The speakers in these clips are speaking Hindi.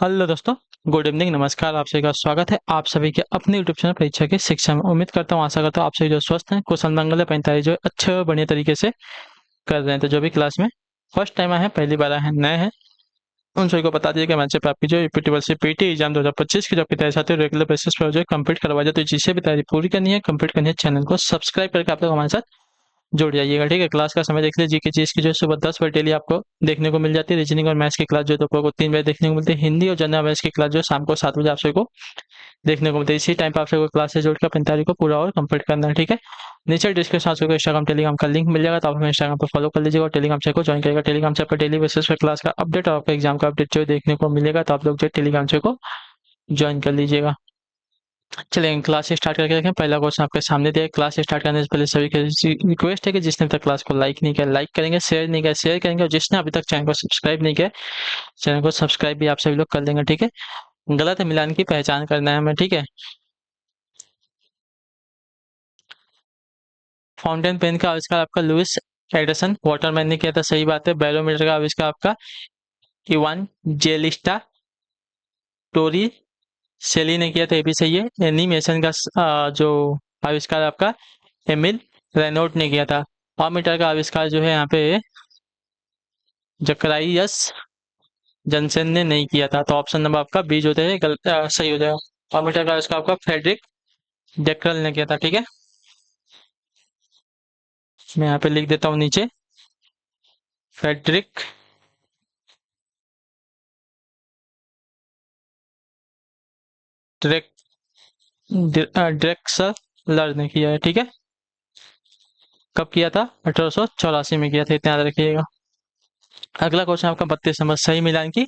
हेलो दोस्तों। गुड इवनिंग, नमस्कार। आप सभी का स्वागत है आप सभी के अपने यूट्यूब चैनल परीक्षा के शिक्षा में। उम्मीद करता हूँ, आशा करता हूँ आप सभी जो स्वस्थ हैं, कुशल मंगल है, 45 जो अच्छे और बढ़िया तरीके से कर रहे हैं। तो जो भी क्लास में फर्स्ट टाइम आए हैं, पहली बार आए हैं, नए हैं, उन सभी को बता दिया कि मैंने आपकी जो रिपीटेबल से पीटी एग्जाम 2025 की जो आपकी तैयारी चाहते हो रेगुलर बेसिस पर जो कंप्लीट करवा जाए, तो जिससे भी तैयारी पूरी करनी है, कंप्लीट करनी है, चैनल को सब्सक्राइब करके आप लोग हमारे साथ जुड़ जाइएगा। ठीक है, क्लास का समय देख लीजिए कि चीज़ की जो सुबह 10 बजे डेली आपको देखने को मिल जाती है। रीजनिंग और मैथ्स की क्लास जो दोपहर को 3 बजे देखने को मिलती है। हिंदी और जनरल अवेयर्स की क्लास जो शाम को 7 बजे आप सभी को देखने को मिलती है। इसी टाइम पे आप सभी को क्लास से जुड़कर 45 को पूरा और कंप्लीट करना है। ठीक है, नीचे डिस्क्रिप्शन आपको इंस्टाग्राम टेलीग्राम का लिंक मिल जाएगा, तो आप हमें इंस्टाग्राम पर फॉलो कर लीजिएगा और टेलीग्राम चैनल को ज्वाइन करेगा। टेलीग्राम चैनल पर डेली बेसिस पर क्लास का अपडेट और आपका एग्जाम का अपडेट जो देखने को मिलेगा, तो आप लोग जो टेलीग्राम चैनल को ज्वाइन कर लीजिएगा। चलिए क्लास स्टार्ट करके देखें। पहला क्वेश्चन आपके सामने दिया है। क्लास स्टार्ट करने से पहले सभी की रिक्वेस्ट है कि जिसने अभी तक क्लास को लाइक नहीं किया लाइक करेंगे, शेयर नहीं किया शेयर करेंगे, और जिसने अभी तक चैनल को सब्सक्राइब नहीं किया चैनल को सब्सक्राइब भी आप सभी लोग कर लेंगे। ठीक है, गलत मिलान की पहचान करना है हमें। ठीक है, फाउंटेन पेन का आविष्कार आपका लुइस एडिसन वाटरमैन ने किया था, सही बात है। बैरोमीटर का आविष्कार आपका इवान जेलिस्टा टोरी सेली ने किया था, ये भी सही है। एनिमेशन का जो आविष्कार आपका एमिल रेनॉल्ट ने किया था। पावर का आविष्कार जो है यहाँ पे जकराइयस जनसेन ने नहीं किया था, तो ऑप्शन नंबर आपका बी जो है गलत सही हो जाएगा। पावर का आविष्कार आपका फ्रेडरिक डेक्रल ने किया था। ठीक है, मैं यहाँ पे लिख देता हूँ नीचे, फ्रेडरिक ड्रेक ड्रेक्सलर ने किया है। ठीक है, कब किया था? 1884 में किया था, इतना याद रखिएगा। अगला क्वेश्चन आपका 32 नंबर, सही मिलान की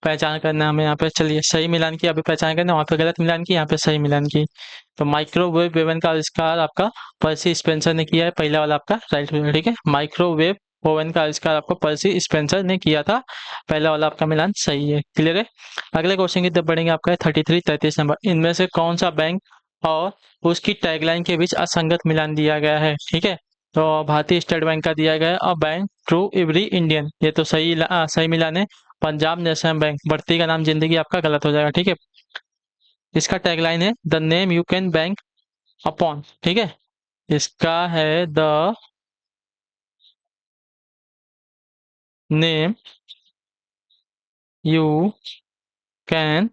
पहचान करना है हमें यहाँ पे। चलिए, सही मिलान की अभी पहचान करना है, वहाँ पे गलत मिलान की, यहाँ पे सही मिलान की। तो माइक्रोवेव ओवन का आविष्कार आपका पर्सी स्पेंसर ने किया है, पहला वाला आपका राइट हो जाएगा। ठीक है, माइक्रोवेव ओवन का आविष्कार आपको पर्सी स्पेंसर ने किया था, पहला वाला आपका मिलान सही है। क्लियर है। अगले क्वेश्चन की तरफ बढ़ेंगे, आपका है 33 नंबर, इनमें से कौन सा बैंक और उसकी टैगलाइन के बीच असंगत मिलान दिया गया है? ठीक है, तो भारतीय स्टेट बैंक का दिया गया है, a bank true every Indian, ये तो सही मिलान है। पंजाब नेशनल बैंक, बढ़ती का नाम जिंदगी, आपका गलत हो जाएगा। ठीक है, इसका टैगलाइन है the name you can bank upon. ठीक है, इसका है the name you can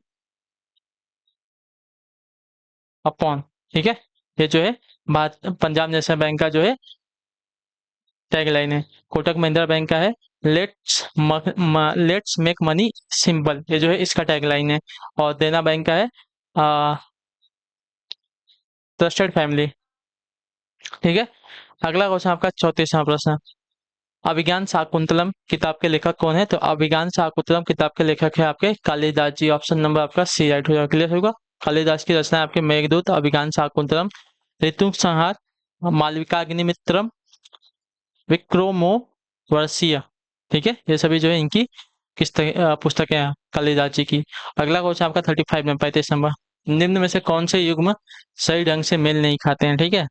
upon. ठीक है, ये जो है पंजाब नेशनल बैंक का जो है टैगलाइन है। कोटक महिंद्रा बैंक का है लेट्स मेक मनी सिंपल, ये जो है इसका टैगलाइन है। और देना बैंक का है ट्रस्टेड फैमिली। ठीक है, अगला क्वेश्चन आपका 34वां प्रश्न, अभिज्ञान शाकुंतलम किताब के लेखक कौन है? तो अभिज्ञान शाकुंतलम किताब के लेखक है आपके कालिदास जी, ऑप्शन नंबर आपका सी राइट हो जाएगा। क्लियर होगा। कालिदास की रचना है आपके मेघदूत, अभिज्ञान शाकुंतलम, ऋतु संहार, मालविकाग्निमित्रम, विक्रोमो वर्षीय। ठीक है, ये सभी जो है इनकी पुस्तकें हैं कालिदास जी की। अगला क्वेश्चन आपका 35 में 35 नंबर, निम्न में से कौन से युग्म सही ढंग से मेल नहीं खाते हैं? ठीक है,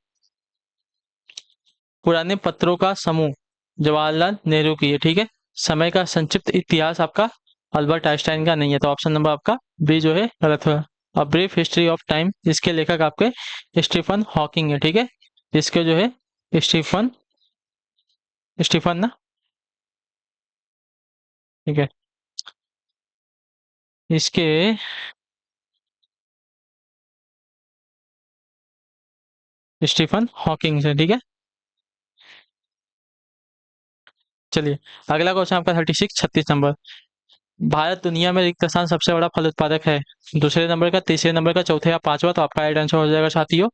पुराने पत्रों का समूह जवाहरलाल नेहरू की है। ठीक है, समय का संक्षिप्त इतिहास आपका अल्बर्ट आइंस्टाइन का नहीं है, तो ऑप्शन नंबर आपका बी जो है गलत हुआ। A brief history of time, इसके लेखक आपके स्टीफन हॉकिंग है। ठीक है, इसके जो है स्टीफन स्टीफन ना, ठीक है, इसके स्टीफन हॉकिंग से। ठीक है, चलिए अगला क्वेश्चन आपका 36 नंबर, भारत दुनिया में रिक्त स्थान सबसे बड़ा फल उत्पादक है? दूसरे नंबर का, तीसरे नंबर का, चौथे या पांचवा, तो आपका राइट आंसर हो जाएगा साथियों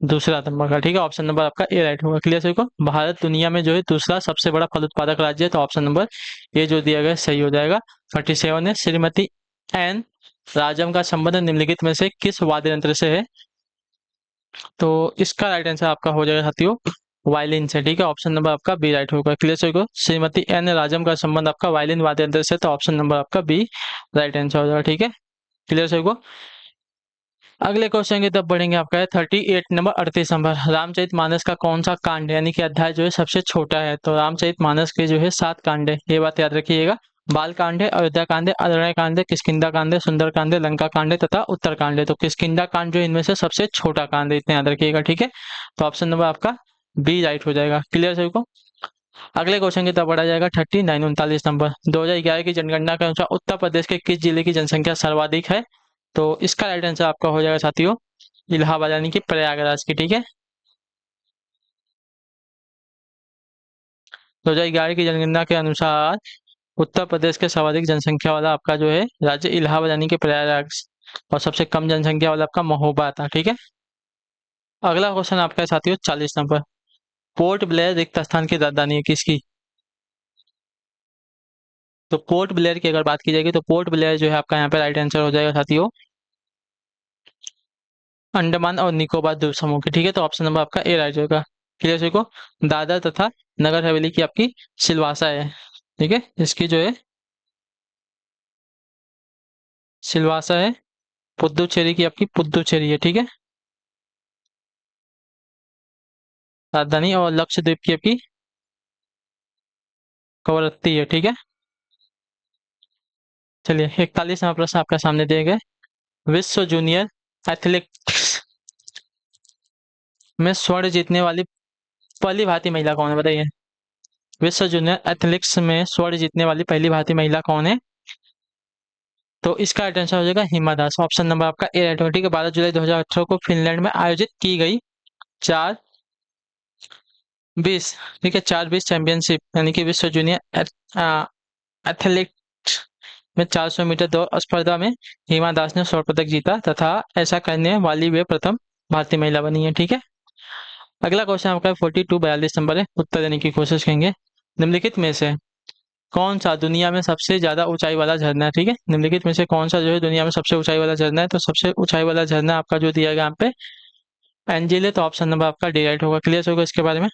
दूसरा नंबर का। ठीक है, ऑप्शन नंबर आपका ए राइट होगा। क्लियर सभी को। भारत दुनिया में जो है दूसरा सबसे बड़ा फल उत्पादक राज्य है, तो ऑप्शन नंबर ए जो दिया गया है सही हो जाएगा। 37 है, श्रीमती एन राजम का संबंध निम्नलिखित में से किस वाद्य यंत्र से है? तो इसका राइट आंसर आपका हो जाएगा साथियों वायलिन से। ठीक है, ऑप्शन नंबर आपका बी राइट होगा। क्लियर सभी को। श्रीमती एन राजम का संबंध आपका वायलिन वाद्य यंत्र से, तो ऑप्शन नंबर आपका बी राइट आंसर हो जाएगा। ठीक है, क्लियर सभी को। अगले क्वेश्चन की तरफ बढ़ेंगे, आपका है 38 नंबर 38 नंबर, रामचरितमानस का कौन सा कांड यानी कि अध्याय जो है सबसे छोटा है? तो रामचरितमानस के जो है 7 कांड है, ये बात याद रखिएगा। बाल कांडे, अयोध्या कांडे, अरण्य कांडे, किष्किंधा कांडे, सुंदर कांडे, लंका कांडे तथा उत्तर कांडे। तो किष्किंधा कांड जो इनमें से सबसे छोटा कांड है, इतने याद रखिएगा, ठीक है। तो ऑप्शन नंबर आपका बी राइट हो जाएगा। क्लियर सभी को। अगले क्वेश्चन की तरफ बढ़ा जाएगा। 39 39 नंबर। 2011 की जनगणना के अनुसार उत्तर प्रदेश के किस जिले की जनसंख्या सर्वाधिक है? तो इसका राइट आंसर आपका हो जाएगा साथियों इलाहाबाद यानी कि प्रयागराज की, ठीक है। 2011 की जनगणना के अनुसार उत्तर प्रदेश के सर्वाधिक जनसंख्या वाला आपका जो है राज्य इलाहाबाद यानी कि प्रयागराज, और सबसे कम जनसंख्या वाला आपका महोबा था, ठीक है। अगला क्वेश्चन आपका है साथियों 40 नंबर। पोर्ट ब्लेयर रिक्त स्थान की राजधानी है किसकी? तो पोर्ट ब्लेयर की अगर बात की जाएगी तो पोर्ट ब्लेयर जो है आपका यहाँ पे राइट आंसर हो जाएगा साथियों अंडमान और निकोबार द्वीप समूह की, ठीक है। तो ऑप्शन नंबर आपका ए राइट होगा। क्लियर सभी को। दादर तथा नगर हवेली की आपकी सिलवासा है, ठीक है। इसकी जो है सिलवासा है। पुद्दुचेरी की आपकी पुद्दुचेरी है, ठीक है, राजधानी। और लक्षद्वीप की आपकी कवरत्ती है, ठीक है। चलिए 41वां प्रश्न आपका सामने दिए गए। विश्व जूनियर एथलेटिक्स में स्वर्ण जीतने वाली पहली भारतीय महिला कौन है, बताइए। विश्व जूनियर एथलेटिक्स में स्वर्ण जीतने वाली पहली भारतीय महिला कौन है? तो इसका राइट आंसर हो जाएगा हिमा दास। ऑप्शन नंबर आपका ए राइट होगा, ठीक है। 12 जुलाई 2018 को फिनलैंड में आयोजित की गई 4-20, ठीक है, 4-20 चैंपियनशिप यानी कि विश्व जूनियर एथलेटिक्स में 400 मीटर दौड़ स्पर्धा में हिमा दास ने स्वर्ण पदक जीता तथा ऐसा करने वाली वे प्रथम भारतीय महिला बनी है, ठीक है। अगला क्वेश्चन आपका 42 42 नंबर है। उत्तर देने की कोशिश करेंगे। निम्नलिखित में से कौन सा दुनिया में सबसे ज्यादा ऊंचाई वाला झरना है, ठीक है। निम्नलिखित में से कौन सा जो है दुनिया में सबसे ऊंचाई वाला झरना है? तो सबसे ऊंचाई वाला झरना आपका जो दिया गया यहाँ पे एंजिल है। तो ऑप्शन नंबर आपका डी राइट होगा। क्लियर होगा इसके बारे में।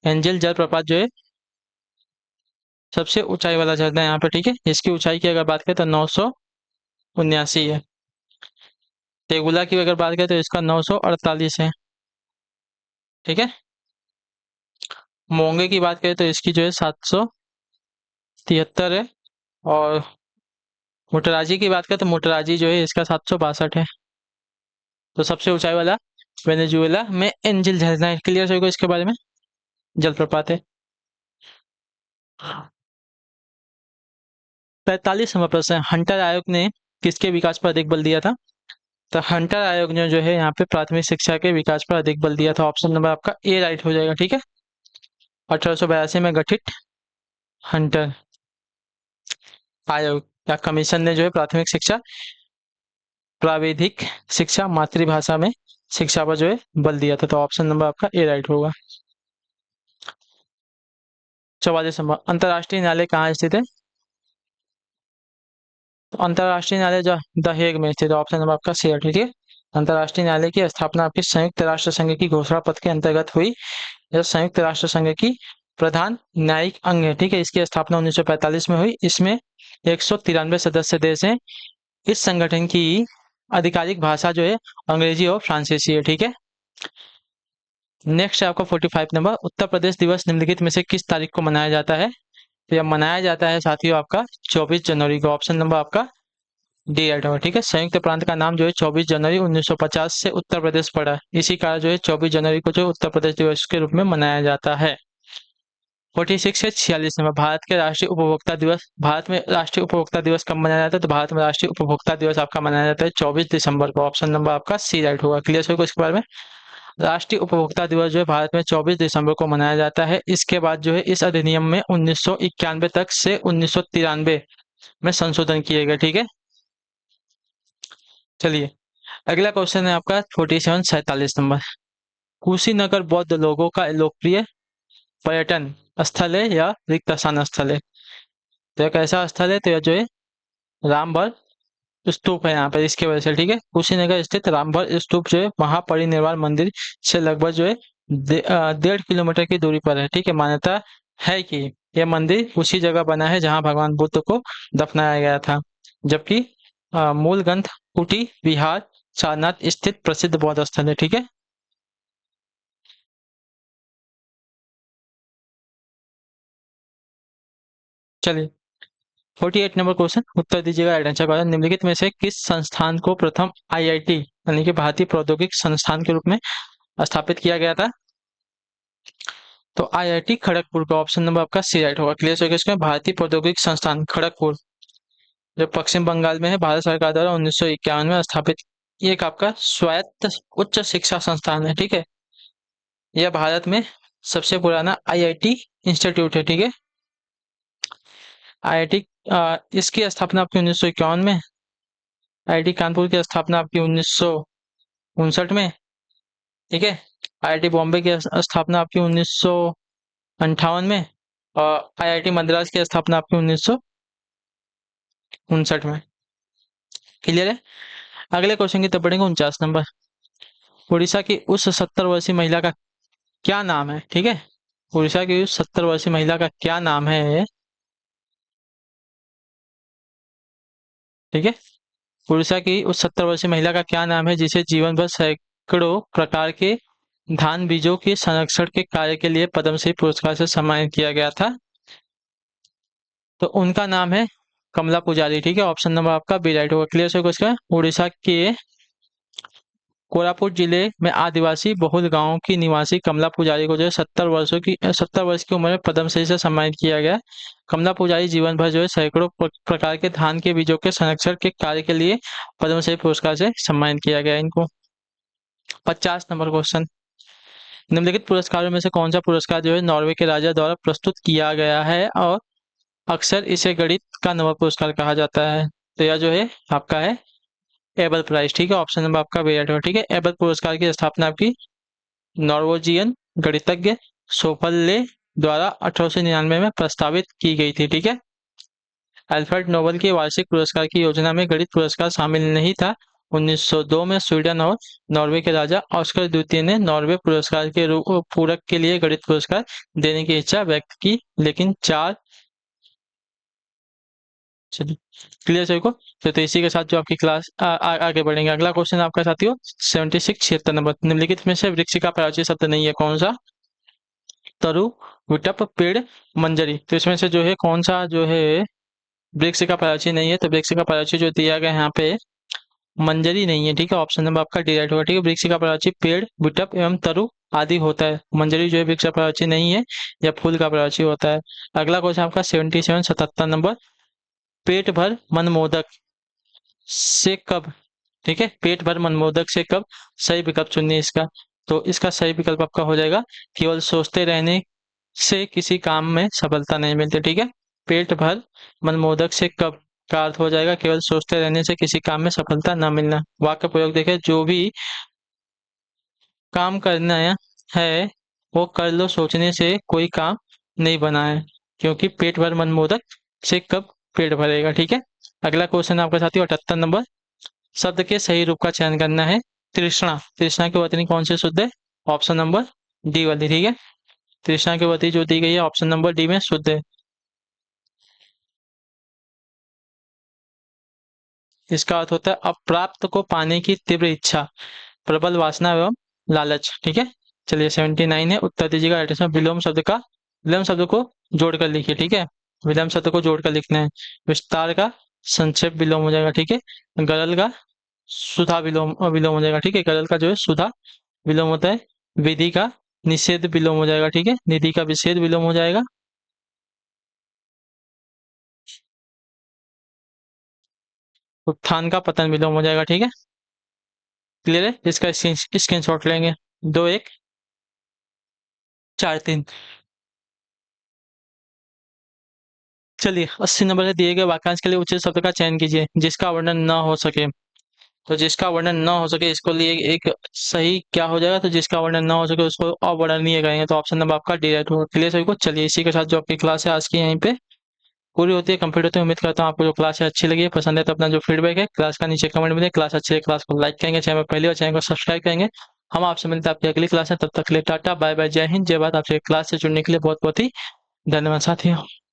एंजिल जलप्रपात जो है सबसे ऊंचाई वाला झरना है यहाँ पे, ठीक है। इसकी ऊंचाई की अगर बात करें तो 979 है। तेगुला की अगर बात करें तो इसका 948 है, ठीक है। मोंगे की बात करें तो इसकी जो है 773 है। और मोटराजी की बात करें तो मोटराजी जो है इसका 762 है। तो सबसे ऊंचाई वाला वेनेजुएला में एंजिल झरना है। क्लियर होगा इसके बारे में। जलप्रपात है। 45 नंबर प्रश्न है। हंटर आयोग ने किसके विकास पर अधिक बल दिया था? तो हंटर आयोग ने जो है यहाँ पे प्राथमिक शिक्षा के विकास पर अधिक बल दिया था। ऑप्शन नंबर आपका ए राइट हो जाएगा, ठीक है। 1882 में गठित हंटर आयोग या कमीशन ने जो है प्राथमिक शिक्षा, प्राविधिक शिक्षा, मातृभाषा में शिक्षा पर जो है बल दिया था। तो ऑप्शन नंबर आपका ए राइट होगा। 44 नंबर। अंतर्राष्ट्रीय न्यायालय कहाँ स्थित है? तो अंतर्राष्ट्रीय न्यायालय जो द हेग में स्थित है। ऑप्शन नंबर आपका सी है, ठीक है। अंतर्राष्ट्रीय न्यायालय की स्थापना आपकी संयुक्त राष्ट्र संघ की घोषणा पत्र के अंतर्गत हुई। यह संयुक्त राष्ट्र संघ की प्रधान न्यायिक अंग है, ठीक है। इसकी स्थापना 1945 में हुई। इसमें 193 सदस्य देश हैं। इस संगठन की आधिकारिक भाषा जो है अंग्रेजी और फ्रांसीसी है, ठीक है। नेक्स्ट है आपका 45 नंबर। उत्तर प्रदेश दिवस निम्नलिखित में से किस तारीख को मनाया जाता है? तो यह मनाया जाता है साथियों आपका 24 जनवरी को। ऑप्शन नंबर आपका डी राइट होगा, ठीक है। संयुक्त प्रांत का नाम जो है 24 जनवरी 1950 से उत्तर प्रदेश पड़ा है। इसी कारण जो है 24 जनवरी को जो उत्तर प्रदेश दिवस के रूप में मनाया जाता है। 46 से 46 नंबर। भारत के राष्ट्रीय उपभोक्ता दिवस, भारत में राष्ट्रीय उपभोक्ता दिवस कब मनाया जाता है? तो भारत में राष्ट्रीय उपभोक्ता दिवस आपका मनाया जाता है 24 दिसंबर को। ऑप्शन नंबर आपका सी राइट होगा। क्लियर होगा इसके बारे में। राष्ट्रीय उपभोक्ता दिवस जो है भारत में 24 दिसंबर को मनाया जाता है। इसके बाद जो है इस अधिनियम में 1991 तक से 1993 में संशोधन किए गए, ठीक है। चलिए अगला क्वेश्चन है आपका 47 47 नंबर। कुशीनगर बौद्ध लोगों का लोकप्रिय पर्यटन स्थल है या रिक्त स्थान स्थल है? तो एक ऐसा स्थल है तो यह जो है रामभर स्तूप है यहाँ पर, इसके वजह से, ठीक है। कुशीनगर स्थित रामभर स्तूप जो है महापरिनिर्वाण मंदिर से लगभग जो है 1.5 किलोमीटर की दूरी पर है, ठीक है। मान्यता है कि यह मंदिर उसी जगह बना है जहाँ भगवान बुद्ध को दफनाया गया था। जबकि मूल ग्रंथ कुटी विहार सारनाथ स्थित प्रसिद्ध बौद्ध स्थल है, ठीक है। चलिए 48 नंबर क्वेश्चन, उत्तर दीजिएगा राइट आंसर का। निम्नलिखित में से किस संस्थान को प्रथम आईआईटी यानी कि भारतीय प्रौद्योगिक संस्थान के रूप में स्थापित किया गया था? तो आईआईटी खड़गपुर का ऑप्शन नंबर आपका सी राइट होगा। क्लियर हो गया इसका। भारतीय प्रौद्योगिक संस्थान खड़गपुर जो पश्चिम बंगाल में है, भारत सरकार द्वारा 1951 में स्थापित, ये एक आपका स्वायत्त उच्च शिक्षा संस्थान है। ठीक है, यह भारत में सबसे पुराना आईआईटी इंस्टीट्यूट है। ठीक है, आईआईटी इसकी स्थापना आपकी 1951 में, आईआईटी कानपुर की स्थापना आपकी 1959 में। ठीक है, आईआईटी बॉम्बे की स्थापना आपकी 1958 में, और आईआईटी मद्रास की स्थापना आपकी 1959 में। क्लियर है। अगले क्वेश्चन की तरफ बढ़ेंगे। 49 नंबर, उड़ीसा की उस 70 वर्षीय महिला का क्या नाम है? ठीक है, उड़ीसा की उस 70 वर्षीय महिला का क्या नाम है? ठीक है, उड़ीसा की उस 70 वर्षीय महिला का क्या नाम है जिसे जीवन भर सैकड़ों प्रकार के धान बीजों के संरक्षण के कार्य के लिए पद्मश्री पुरस्कार से सम्मानित किया गया था? तो उनका नाम है कमला पुजारी। ठीक है, ऑप्शन नंबर आपका बी राइट होगा। क्लियर है क्वेश्चन। उड़ीसा के कोरापुट जिले में आदिवासी बहुल गांव की निवासी कमला पुजारी को जो है 70 वर्ष की उम्र में पद्मश्री से सम्मानित किया गया। कमला पुजारी जीवन भर जो है सैकड़ों प्रकार के धान के बीजों के संरक्षण के कार्य के लिए पद्मश्री पुरस्कार से सम्मानित किया गया इनको। 50 नंबर क्वेश्चन, निम्नलिखित पुरस्कारों में से कौन सा पुरस्कार जो है नॉर्वे के राजा द्वारा प्रस्तुत किया गया है और अक्सर इसे गणित का नोबेल पुरस्कार कहा जाता है? तो यह जो है आपका है एबल प्राइज। ठीक है, ऑप्शन नंबर आपका बी राइट होगा। ठीक है, एबल पुरस्कार की स्थापना आपकी नॉर्वेजियन गणितज्ञ सोफले द्वारा 1899 में प्रस्तावित की गई थी। ठीक है, अल्फ्रेड नोबेल की वार्षिक पुरस्कार की योजना में गणित पुरस्कार शामिल नहीं था। 1902 में स्वीडन और नॉर्वे के राजा ऑस्कर द्वितीय ने नॉर्वे पुरस्कार के पूरक के लिए गणित पुरस्कार देने की इच्छा व्यक्त की, लेकिन चलिए क्लियर सभी को। तो इसी के साथ जो आपकी क्लास आगे बढ़ेंगे। अगला क्वेश्चन आपका साथियों 76 नंबर, निम्नलिखित में से वृक्ष का प्राचीन शब्द नहीं है कौन सा? तरु, विटप, पेड़, मंजरी। तो इसमें से जो है कौन सा जो है वृक्ष का प्राचीन नहीं है? तो वृक्ष का प्राचीन जो दिया गया है यहाँ पे मंजरी नहीं है। ठीक है, ऑप्शन नंबर आपका डी राइट होगा। ठीक है, वृक्ष का प्राचीन पेड़, विटप एवं तरु आदि होता है। मंजरी जो है वृक्ष का प्राचीन नहीं है, या फूल का प्राचीन होता है। अगला क्वेश्चन आपका 77 नंबर, पेट भर मनमोदक से कब? ठीक है, पेट भर मनमोदक से कब? सही विकल्प चुनिए इसका। तो इसका सही विकल्प आपका हो जाएगा केवल सोचते रहने से किसी काम में सफलता नहीं मिलती। ठीक है, पेट भर मनमोदक से कब का अर्थ हो जाएगा केवल सोचते रहने से किसी काम में सफलता न मिलना। वाक्य प्रयोग देखें, जो भी काम करना है वो कर लो, सोचने से कोई काम नहीं बना है, क्योंकि पेट भर मनमोदक से कब पेट भरेगा। ठीक है, अगला क्वेश्चन आपका साथी 78 नंबर, शब्द के सही रूप का चयन करना है। तृष्णा, तृष्णा की वर्तनी कौन से शुद्ध है? ऑप्शन नंबर डी वाली। ठीक है, तृष्णा की वर्तनी जो दी गई है ऑप्शन नंबर डी में शुद्ध है। इसका अर्थ होता है अप्राप्त को पाने की तीव्र इच्छा, प्रबल वासना एवं लालच। ठीक है, चलिए 79 है, उत्तर दीजिएगा राइट आंसर। विलोम शब्द का, विलोम शब्द को जोड़कर लिखिए। ठीक है, विलोम शब्द को जोड़कर लिखना है। विस्तार का संक्षेप विलोम हो जाएगा। ठीक है, गरल का सुधा विलोम विलोम हो जाएगा। ठीक है, गरल का जो है सुधा विलोम होता है। विधि का निषेध विलोम हो जाएगा। ठीक है, निधि का विषेध विलोम हो जाएगा। उत्थान का पतन विलोम हो जाएगा। ठीक है, क्लियर है। इसका स्क्रीनशॉट लेंगे। 2 1 4 3। चलिए 80 नंबर से दिए गए वाक्यांश के लिए उचित शब्द का चयन कीजिए जिसका वर्णन न हो सके। तो जिसका वर्णन न हो सके इसको लिए एक सही क्या हो जाएगा? तो जिसका वर्णन न हो सके उसको अवर्णनीय करेंगे। तो ऑप्शन नंबर आपका डी राइट होगा। क्लियर सभी को। चलिए इसी के साथ जो आपकी क्लास है आज की यहीं पे पूरी होती है, कंप्लीट होती है। उम्मीद करता हूँ आपको जो क्लास है अच्छी लगी है, पसंद है तो अपना जो फीडबैक है क्लास का नीचे कमेंट में दें। क्लास अच्छी है, क्लास को लाइक करेंगे, चैनल पर पहले और चैनल को सब्सक्राइब करेंगे। हम आपसे मिलते हैं आपकी अगली क्लास में, तब तक के लिए टाटा बाय बाय, जय हिंद जय भारत। आपसे क्लास से जुड़ने के लिए बहुत बहुत ही धन्यवाद साथियों।